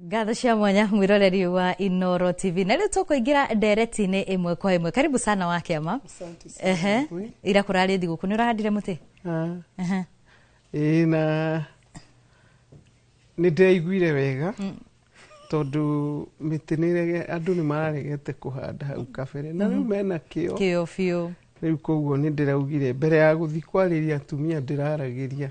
Gatho cia mwanya mwiroreri wa Inoro TV. Na leo tukoingira ndereti-ini imwe kwa imwe. Karibu sana wa kiama. Asante sana. Ira kurari thiguku ni urahandire muti? Na ndeiguire wega. Tondu miti nirege andu ni mararegete kuhanda hau kabere na riu mena kio fiu. Riu koguo ni ndiraugire mbere ya guthi kwariria atumia ndiraragiria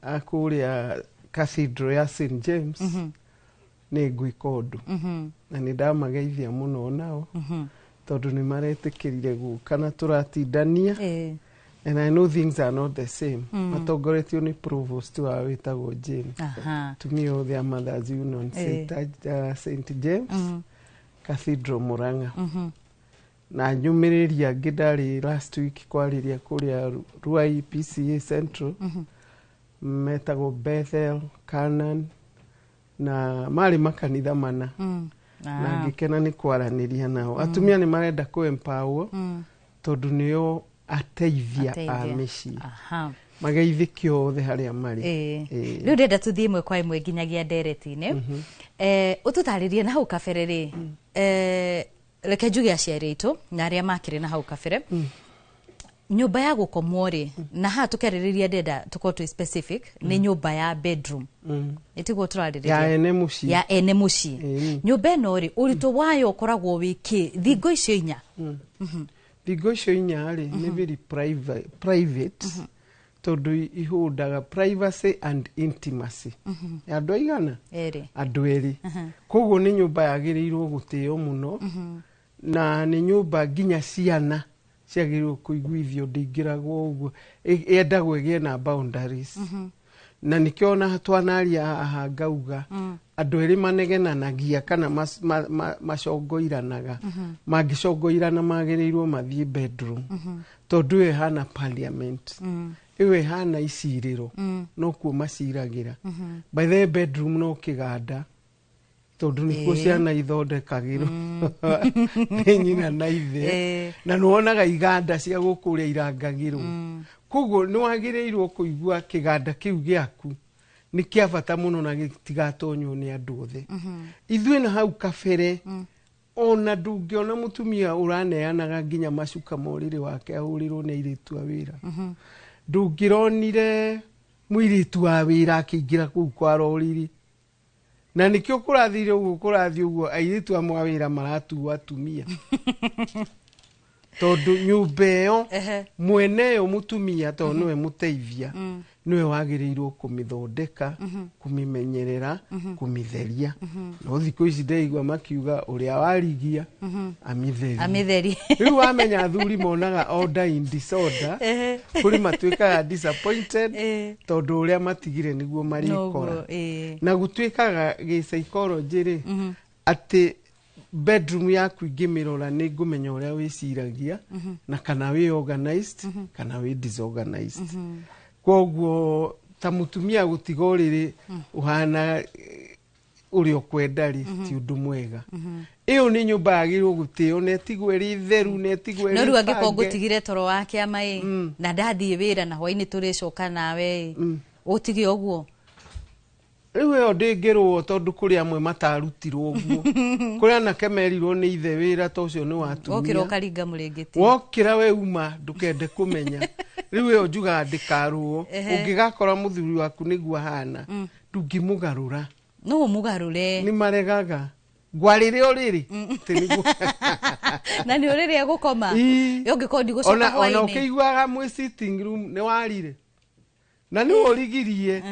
akuria Cathedral ya St James ni gwika undu na ni ndamageithia muno nao tondu ni maretikirire guka na turatindania and I know things are not the same. Matongoretio ni provost wa witagwo James to me all their mothers union St James Cathedral Muranga na nyumiriria ngidari last week kwariria kuria Ruai PCA Central metagwo Bethel Canaan na mari makanitha mana na ngikena ni kwaraniria nao atumia ni marenda ku empower tondu niyo ateithia a mici mageithikio othe haria mari riu ndenda tuthie imwe kwa imwe nginyagia ndereti-ini ututaririe na hau kabere ri reke njuge aciari itu na aria makire na hau kabere nyumba ya gukomwo ri na ha tukereriria ndenda tuko tu specific ni nyumba ya bedroom itiguo turaririria ya ene muci nyumba ino ri uritu wayo ukoragwo wiki thingo icio inya thingo icio inya ri ni very private tondu ihundaga privacy and intimacy andu aigana andu eri koguo ni nyumba yagirirwo gutio muno na ni nyumba nginya ciana ciagirwo kuiguithio ndingiragwo uguo endagwo igie na boundaries na nikiona twanaria haha ngauga andu eri manegenanagia kana macongoiranaga mangicongoirana magirirwo mathie bedroom tondu e hana parliament iwe hana iciriro no kuo maciragira by the bedroom no kiganda tondu nikuo ciana ithondekagirwo ni nyina na ithe na nuonaga iganda cia gukuria irangagirwo koguo ni wagirirwo kuigua kiganda kiu giaku ni kia bata muno na gitigatonywo ni andu othe ithuĩ na hau kabere ona ndungiona mutumia uraneanaga nginya macuka moriri wake ahurirwo ni airitu a wira ndungironire muiritu wa wira akiingira kuu kwa roriri na nikio kurathire uguo kurathi uguo airitu a mwawira maratu atumia tondu nyumba ĩyo mwene yo mutumia tondu niwe muteithia niwe wagirirwo kumithondeka kumimenyerera kumitheria no thikũ ici ndeigua makiuga uria warigia amitherie riu wamenya athuri monaga order in disorder kuri matuikaga disappointed tondu uria matigire niguo marikora na gutwikaga gi psychology ri ati bedroom yaku ingimirora ni ngumenya uria wiciragia na kana wi organized kana wi disorganized koguo ta mutumia gutigoriri uhana uri okwendari ti undu mwega iyo ni nyumba yagirwo gutio ne tigwe ri theru ne tigwe ri no ruange ko gutigire toro wake amai na ndathie wira na hwaini turicoka nawe utige oguo riu yo ndingirwo tondu kuri amwe matarutirwo oguo kuri anake merirwo ni ithe wira to cio ni watumia okira ukaringa muringiti wokira we uma ndukende kumenya riu yo njuga ndikarwo ungigakora muthuri waku niguo hana ndungimugarura no mugarure ni maregaga ngwarire oriri tiniguo na ni oriri agukoma yongikondi gucoka hwaini ona ukiguaga mwe sitting room ni warire na ni origirie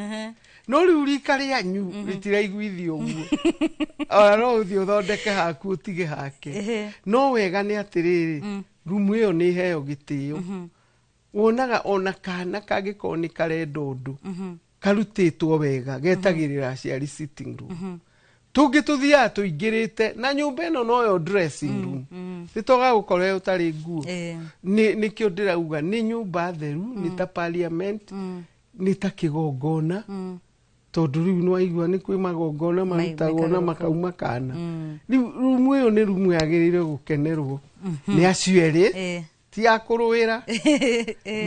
no riu rika rianyu ritiraiguithio uguo ora no uthi uthondeke haku utige hake no wega ni atiriri rumu iyo ni heo gitio wonaga ona kana kagikoni karenda undu karutitwo wega getagirira aciari sitting room tungituthia tuingirite na nyumba ino no yo dressing room titoga gukora utari nguo ni kio ndirauga ni nyumba theru ni ta parliament ni ta kigongona tondu riu no aigua ni kwi magongona marutagwo na makauma kana riu rumu iyo ni rumu yagirire gukenerwo ni acio eri ti akuruwira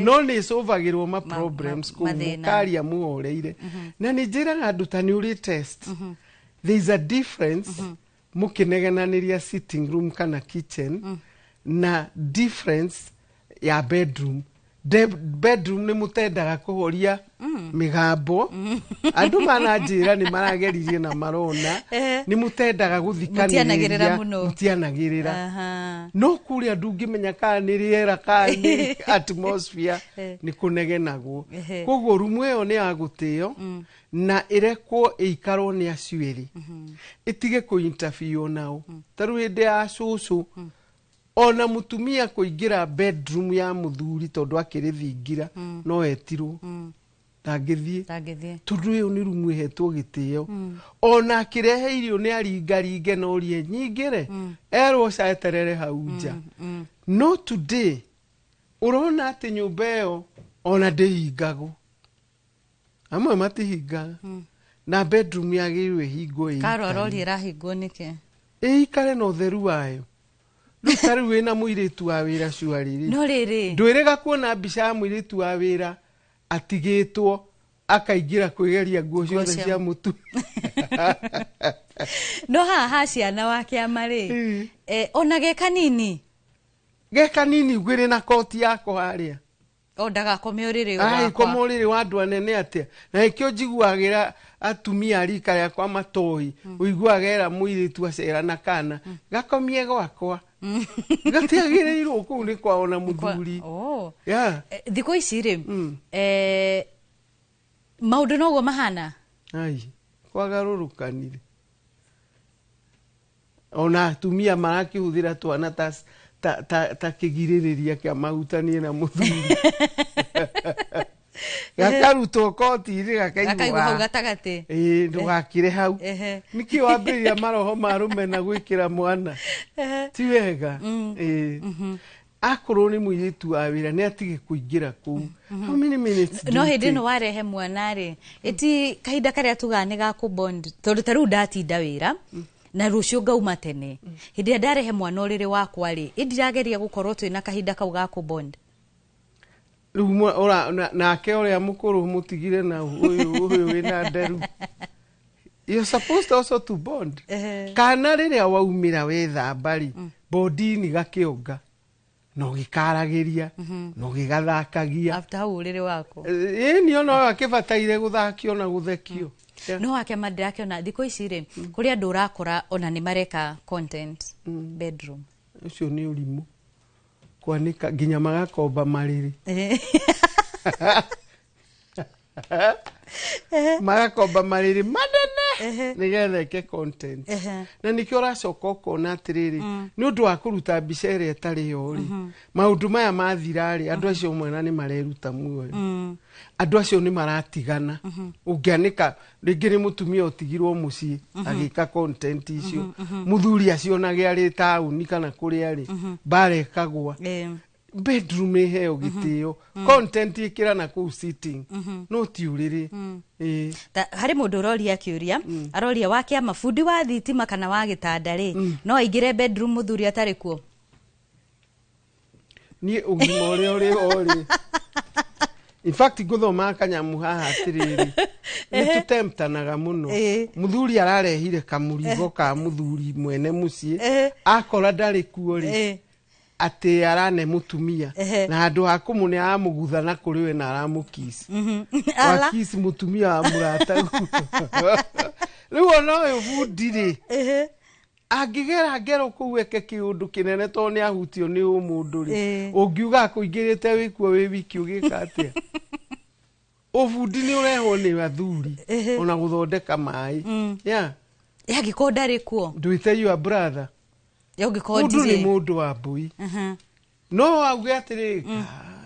no ni sovagirwo ma problems ku mukaria muoreire na ni njiraga andu ta ni uri test there is a difference mukinegenaniria sitting room kana kitchen na difference ya bedroom. Bedroom ni mutendaga kuhoria migambo andu mananjira ni marageririe na marona ni mutendaga guthikaniriria mutianagirira no kuria ndungi menya kana ni riera kana ni atmosphere ni kunegenagwo koguo rumu iyo ni agutio na irekwo ikarwo ni acieri itige ku interview nao taru hinde ya cucu ona mutumia kuingira bedroom ya muthuri tondu akirithingira no etirwo ndangithie tondu uyu ni rumu ihetwo gitio ona akirehe irio ni aringaringe no rie nyingire erwo caeterere hau nja no today urona ati nyumba iyo ona ndihingago amwe matihinga na bedroom yagirwe hingo ii karorori irahingo nike ikare no theru wayo Rutaru wena muiritu wa wira cuariri. No riri. Ndwirega kuona mbica ya muiritu wa wira atigitwo akaingira kwigeria nguo ciothe cia mutu. No haha ciana wake amari. Ona ge kanini. Ge kanini gwire na koti yako haria. O ndaga komyoriri wakwa. Ai komoriri wa andu anene atia. Na ikio njiguagira atumia rika ya kwa matoi. Uiguagera muiritu acera na kana. Gakomie gwakwa. Gatiagirirwo ku ni kwa ona muthuri. Oh. Yeah. Thiko ici ri maundu nogo mahana. Ai kwagarurukanire. Ona atumia marakihuthira twana ta kigiririria kia mahutanie na muthuri. Gakaruto koti ri gakaigwa hau gatagati ndugakire hau niki wambiria maroho marume na gwikira mwana ti wega akorwo ni muiritu wa wira ni atige kuingira ku how many minutes no hindi no warehe mwana ri iti kahinda karia tugane ga ku bond tondu taru ndatinda wira na rucio ngauma tene hindi ndarehe mwana uriri wakwa ri indirageria gukorwo twina kahinda kau ga ku bond ora nake oria mukuru mutigire na uyu wina nderu. You're supposed also to bond. Kana riria waumira wethambari body ni gakionga no gikaragiria no gigathakagia after hau uriri wako ni ono akibataire guthakio na guthekio no wake madrake ona thiko ici ri kuri andu urakora ona ni mareka content bedroom ucio ni urimu kwanika ginya magakomba mariri magakomba mariri manene nigetha ke content na nikio racoka ukona atiriri ni undu wa kuruta mbica iria itari yo ri maundu maya mathirari andu acio mwena ni mareruta muoyo andu acio ni maratigana ungianika ringi ni mutumia utigirwo mucii agika content icio muthuri acio nage ari tauni kana kuri ari bare kagwa bedroom heo gitio content ikira na ku sitting no tiuriri hari mundu roria kiuria aroria wake amafundi wa thitima kana wa gitanda ri no aingire bedroom muthuri atari kuo ni ugima uri in fact guthoma kanyamu haha atiriri ni tutemptanaga muno muthuri ararehire kamurigo ka muthuri mwene mucii akora ndari kuo ri ati arane mutumia na andu akumune amugutha na kuri we na aramukisi wakisi mutumia amurata riu no ubudire angigera ngero kuweke kiundu kinene to ni ahutio ni umundu ri ungiuga kuingirite wikuo wi wiki ugika atia ubundi ni ureho ni athuri ona guthondeka mai yagikonda ri kuo nduite your brother mundu ni mundu wa mbui no auge atiri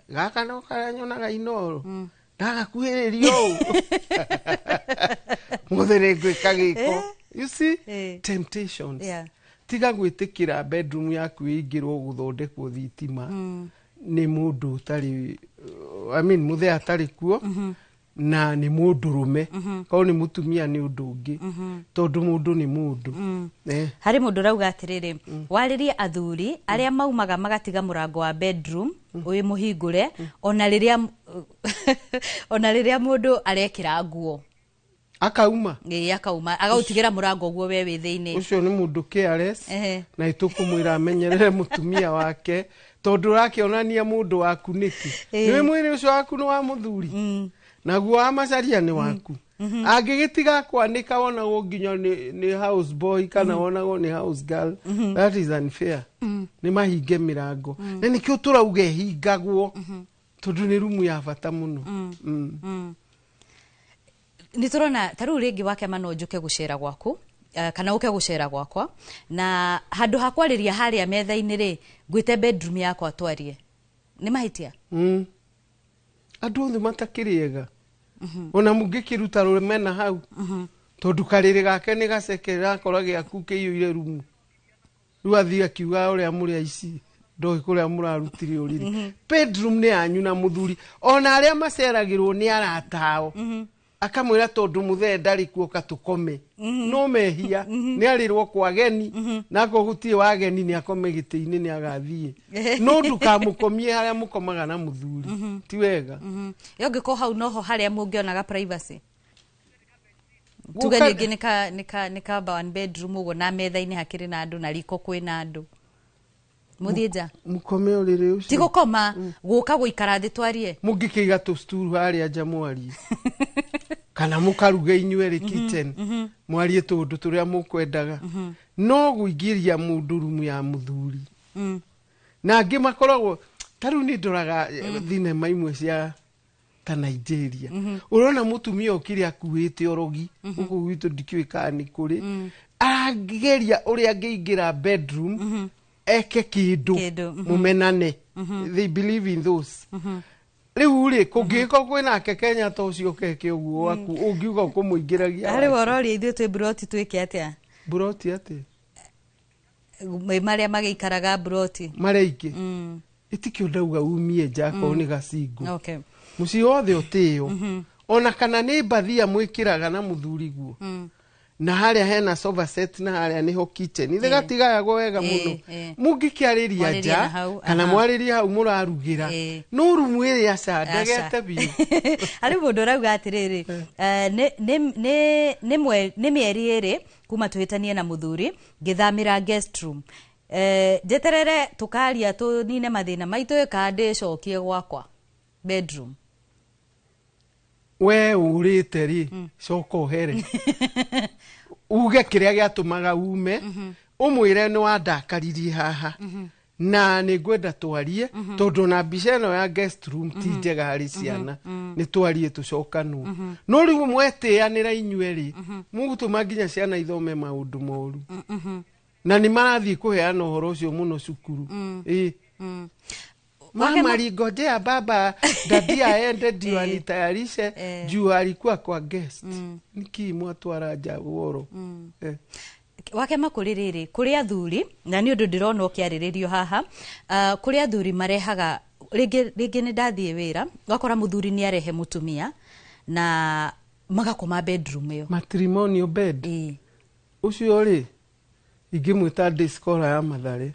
gaka no karanyonaga inoro ndagakuhiririo muthere gwika giko you see temptations tiga gwitikira bedroom yaku ingirwo guthondekwo thitima ni mundu utari muthe atari kuo na ni mundu rume ko ni mutumia ni undu ungi tondu mundu ni mundu hari mundu rauga atiriri waririe athuri aria maumaga magatiga murango wa bedroom uyi muhingure ona riria mundu arekira nguo akauma akauma agautigira murango guo we wi thiini ucio ni mundu careless na itukumwira amenyerere mutumia wake tondu rakionania mundu waku niki niwe mwiri ucio waku ni wa muthuri naguo amacaria ni waku angigitiga kwanika wonagwo nginya ni house boy kana wonagwo ni house girl that is unfair ni mahinge mirango na nikio turauge hingagwo tondu ni rumu ya bata muno ni turona taru ringi wake mano njuke gucera gwaku kana uke gucera gwakwa na handu hakwariria haria metha-ini ri ngwite bedroom yakwa twarie ni mahitia andu othe matakiriega ona mungikiruta rumena hau tondu kariri gake ni gacekera akora giaku kiiyuire rumu riu athii akiuga uria muri aici ndoi kuria murarutire uriri bedroom ni anyu na muthuri ona aria maceragirwo ni aratao akamwira tondu muthe ndari kuoka tukome no mehia ni arirwo kwa geni nako gutie wa geni ni akome giti-ini ni agathie no ndukamukomie haria mukomaga na muthuri ti wega yongiko hau noho haria mungionaga privacy tuge ningi nika one bedroom ugo na metha-ini hakiri na andu na riko kwina andu muthieja mukome uriri ucio tigo koma guka guikara thi twarie mungikiga tu sturu haria nja mwarie kana mukaruge inyuere kitchen mwarie tundu turia mukwendaga no guingiria mundu rumu ya muthuri na angi makoragwo taru ni ndoraga thinema imwe cia ta Nigeria urona mutumia ukiri akuite orogi uko gwitu ndikiwikani kuri ageria uria angiingira bedroom eke kindu mumenane they believe in those riu ri kungiko kwinake Kenya to cio keke uguo waku ungiuga kumuingiragia ari worori ithu twi broti twike atia broti ati maria magiikaraga broti maria ingi itikio ndauga umie jako ni gacingu okay muci othe utio ona kana ni mbathia mwikiraga na muthuri guo na haria hena sofa set na haria niho kitchen ithe gatigayagwo wega muno mungikiariria nja kana mwariria hau murarugira no rumu iri aca ndegete biu ari mundu rauga atiriri ni mieri iri kuma tuhitanie na muthuri ngithamira guest room jeterere tukaria tunine mathina maitu kandi cokie gwakwa bedroom we urite ri coka uhere uge kiria giatumaga ume umwire ni wandakaririe haha na ni ngwenda twarie tondu na mbica ino ya guest room ti njega hari ciana ni twarie tucokanwo no riu mwetianira inyueri mugutuma nginya ciana ithome maundu moru na ni marathie kuheana uhoro ucio muno cukuru mama aligojea baba dadi aende ndio anitayarishe juu alikuwa kwa guest niki mwatwara nja woro wake makuririri kuri athuri na ni undu ndirona ukiariririo haha kuri athuri marehaga ringi ni ndathie wira wakora muthuri ni arehe mutumia na magakoma bedroom iyo matrimonial bed ucio ri ingimwita discola ya Mathare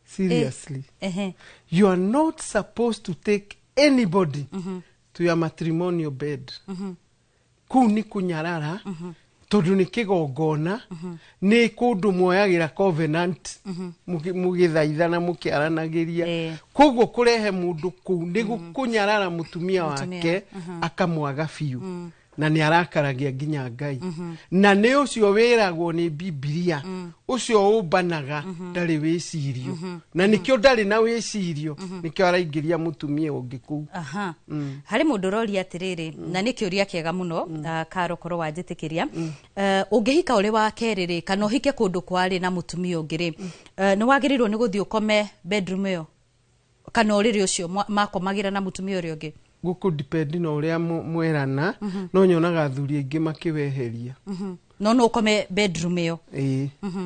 seriously you are not supposed to take anybody to your matrimonial bed kuu ni kunyarara tondu ni kigongona ni kundu mwoyagira covenant mugithaithana mukiaranagiria koguo kurehe mundu kuu ni kunyarara mutumia wake akamwaga biu na ni arakaragia nginya Ngai na ni ucio wiragwo ni Biblia ucio ubanaga ndari wicirio na nikio ndari na wicirio nikio araingiria mutumia ungi ku hari mundu rori atiriri na nikio ria kiega muno karo koro wanjitikiria ungihika uri wa keriri kana uhike kundu kwari na mutumia ungiri ni wagirirwo ni guthii ukome bedroom iyo kana uriri ucio makomagira na mutumia uri ungi guku depend na uria mwerana no nyonaga athuri aingi makiweheria no ukome bedroom iyo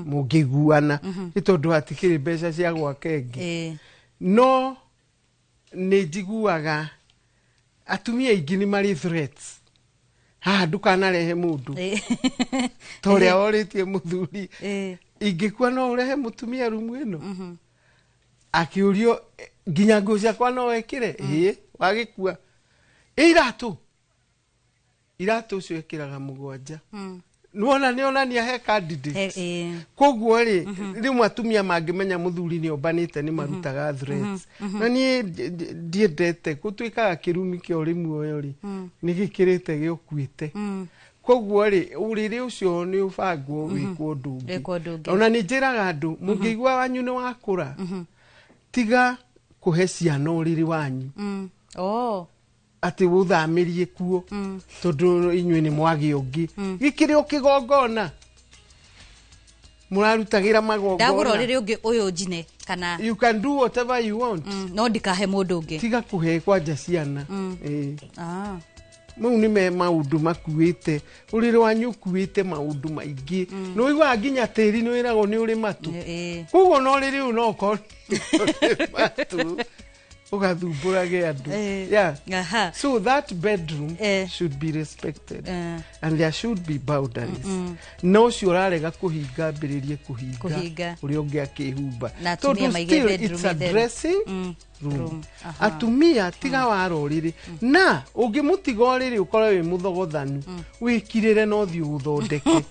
mugiguana itondu hatikiri mbeca cia gwakengi no ni njiguaga atumia aingi ni mari threats ndukanarehe mundu toria oritie muthuri ingikua no urehe mutumia rumu ino akiurio nginya nguo ciakwa no wekire wagikua iratu iratu cio ekiraga 7 nuona ni onania he candidate koguo ri rimu atumia mangimenya muthuri ni ombanite ni marutaga threats na ni ndiendete gutuikaga kirumi kio rimu oyo ri ni gikirite giokuite koguo ri uriri ucio ni ubangwo wikwo ndungi ona ni njiraga andu mungigwa wanyu ni wakura tiga kuhe ciana uriri wanyu ati uthamirie kuo tondu inywe ni mwagi ungi gikiri ukigongona murarutagira magongona ndagura uriri ungi uyu njine kana you can do whatever you want no ndikahe mundu ungi tiga kuhe kwanja ciana mau ni me maundu makuite uriri wanyu kuite maundu maingi no igwa nginya tiri no irago ni uri matu kugo no riri uno ko matu ugathumburage andu so that bedroom should be respected and there should be boundaries no ciorarega kuhinga mbiririe kuhinga uri ungi akihumba tondu still it's a dressing room atumia tiga waroriri na ungimutiga riri ukore wi muthogothanu wikirire no thiu uthondeke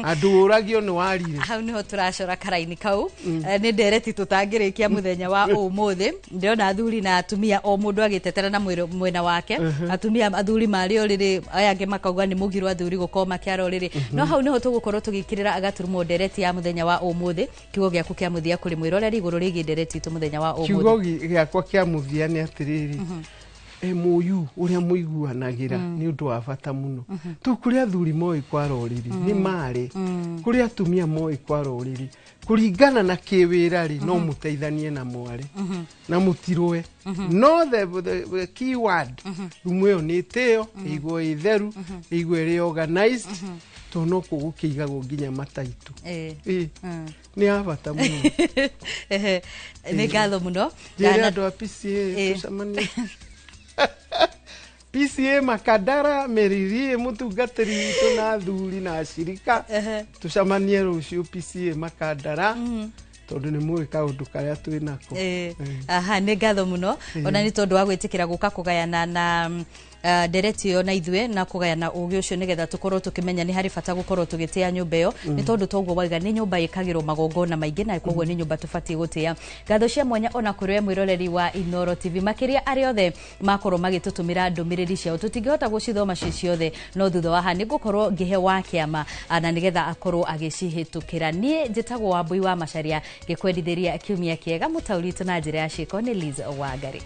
andu uragio ni warire hau niho turacora karaini kau ni ndereti tutangirikia muthenya wa umuthi ndiona athuri na atumia o mundu agitetera na mwena wake atumia athuri mari oriri aya ange makauga ni mugirwa athuri gukoma makiaroriri no hau niho tugukorwo tugikirira agaturumwo ndereti ya muthenya wa umuthi kiugo giaku kia muthia kuri mwiroreri iguru rigi ndereti tu muthenya wa umuthi kiugo giakwa kia muthia ni atiriri muyu uria muiguanagira ni undu wa bata muno tu kuri athuri moi kwaroriri ni mari kuri atumia moi kwaroriri kuringana na kiwira ri no muteithanie na mwari na mutirwe no the key word rumwe ni teo igwo itheru igwo ri organized to no kugukiga nginya mataitu ni abata muno ni ngatho muno na ndo PCA tucamanie PCA Makadara meririe mutungatiri witu na athuri na ashirika tucamanie rucio PCA Makadara tondu ni mwe kaundu karia twinako ni ngatho muno ona ni tondu wa gwitikira guka kugayana na ndereti yo na ithwe na kugayana ugi ucio nigetha tukorwo tukimenya ni hari bata gukorwo tugitia nyumba yo ni tondu toguo waiga ni nyumba ikagirwo magongona maingi na koguo ni nyumba tufati gutia ngatho cia mwanya ona kuriwe mwiroreri wa Inoro TV makiria ari othe makorwo magitutumira ndumiriri ciao tutingihota gucithoma ciothe no thutha wa hani gukorwo ngihe wa kiama na nigetha akorwo agicihitukira ni njitagwo Wambui wa Macharia gikwendithiria kiumia kiega mutauritu na njira ya ciko ni Liz Wangari.